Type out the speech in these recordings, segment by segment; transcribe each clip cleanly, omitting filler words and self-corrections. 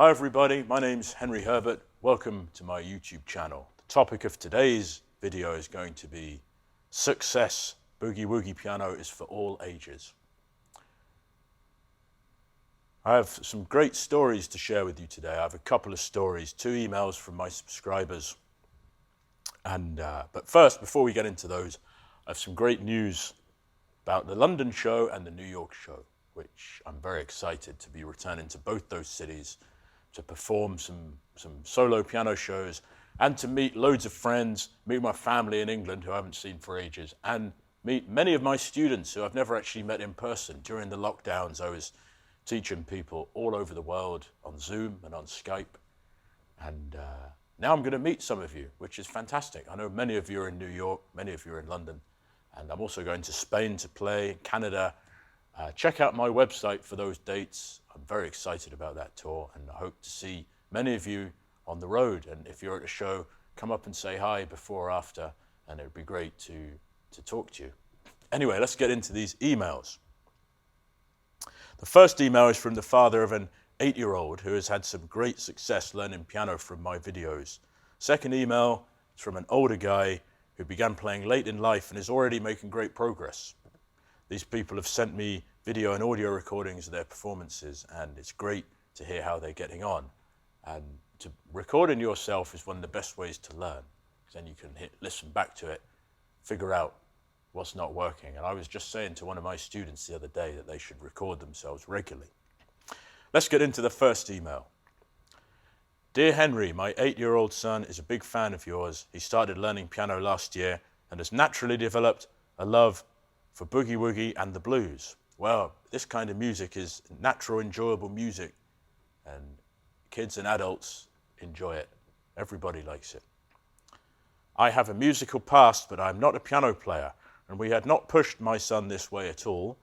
Hi everybody, my name's Henry Herbert. Welcome to my YouTube channel. The topic of today's video is going to be success. Boogie Woogie piano is for all ages. I have some great stories to share with you today. I have a couple of stories, 2 emails from my subscribers. But first, before we get into those, I have some great news about the London show and the New York show, which I'm very excited to be returning to both those cities to perform some solo piano shows and to meet loads of friends, meet my family in England who I haven't seen for ages, and meet many of my students who I've never actually met in person. During the lockdowns, I was teaching people all over the world on Zoom and on Skype. And now I'm going to meet some of you, which is fantastic. I know many of you are in New York, many of you are in London, and I'm also going to Spain to play, Canada. Check out my website for those dates. I'm very excited about that tour, and I hope to see many of you on the road. And if you're at a show, come up and say hi before or after, and it would be great to talk to you. Anyway, let's get into these emails. The first email is from the father of an 8-year-old who has had some great success learning piano from my videos. Second email is from an older guy who began playing late in life and is already making great progress. These people have sent me video and audio recordings of their performances, and it's great to hear how they're getting on. And to recording yourself is one of the best ways to learn, because then you can listen back to it, figure out what's not working. And I was just saying to one of my students the other day that they should record themselves regularly. Let's get into the first email. Dear Henry, my 8-year-old son is a big fan of yours. He started learning piano last year and has naturally developed a love for boogie woogie and the blues. Well, this kind of music is natural, enjoyable music, and kids and adults enjoy it. Everybody likes it. I have a musical past, but I'm not a piano player, and we had not pushed my son this way at all.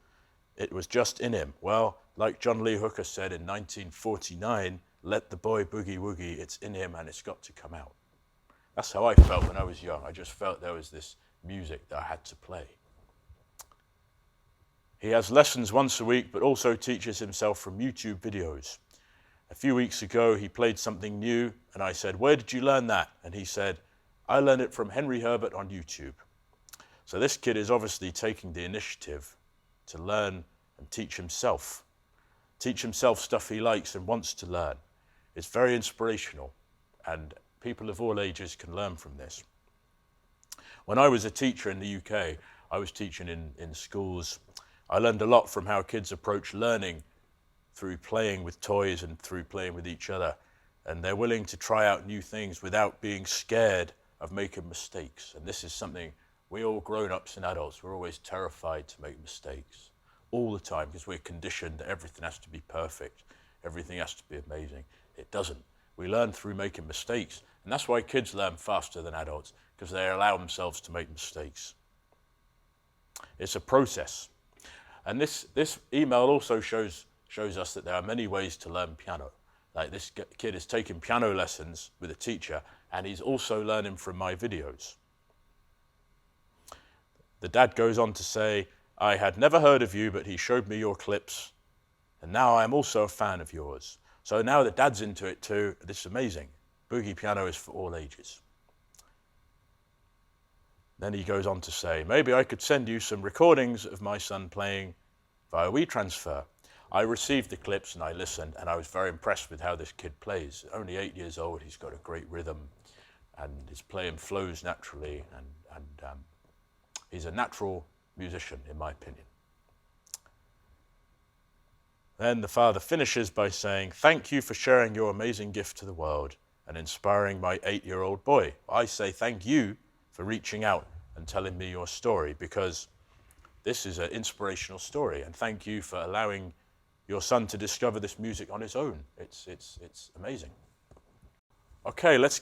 It was just in him. Well, like John Lee Hooker said in 1949, let the boy boogie woogie, it's in him and it's got to come out. That's how I felt when I was young. I just felt there was this music that I had to play. He has lessons once a week, but also teaches himself from YouTube videos. A few weeks ago, he played something new, and I said, where did you learn that? And he said, I learned it from Henry Herbert on YouTube. So this kid is obviously taking the initiative to learn and teach himself stuff he likes and wants to learn. It's very inspirational, and people of all ages can learn from this. When I was a teacher in the UK, I was teaching in schools. I learned a lot from how kids approach learning through playing with toys and through playing with each other. And they're willing to try out new things without being scared of making mistakes. And this is something we all grown-ups and adults, we're always terrified to make mistakes all the time because we're conditioned that everything has to be perfect, everything has to be amazing. It doesn't. We learn through making mistakes. And that's why kids learn faster than adults, because they allow themselves to make mistakes. It's a process. And this email also shows us that there are many ways to learn piano. Like this kid is taking piano lessons with a teacher, and he's also learning from my videos. The dad goes on to say, I had never heard of you, but he showed me your clips, and now I am also a fan of yours. So now that dad's into it too, this is amazing. Boogie piano is for all ages. Then he goes on to say, maybe I could send you some recordings of my son playing via WeTransfer. I received the clips and I listened, and I was very impressed with how this kid plays. Only 8 years old, he's got a great rhythm, and his playing flows naturally, and he's a natural musician, in my opinion. Then the father finishes by saying, thank you for sharing your amazing gift to the world and inspiring my 8-year-old boy. I say thank you for reaching out and telling me your story, because this is an inspirational story, and thank you for allowing your son to discover this music on his own. It's amazing. Okay, let's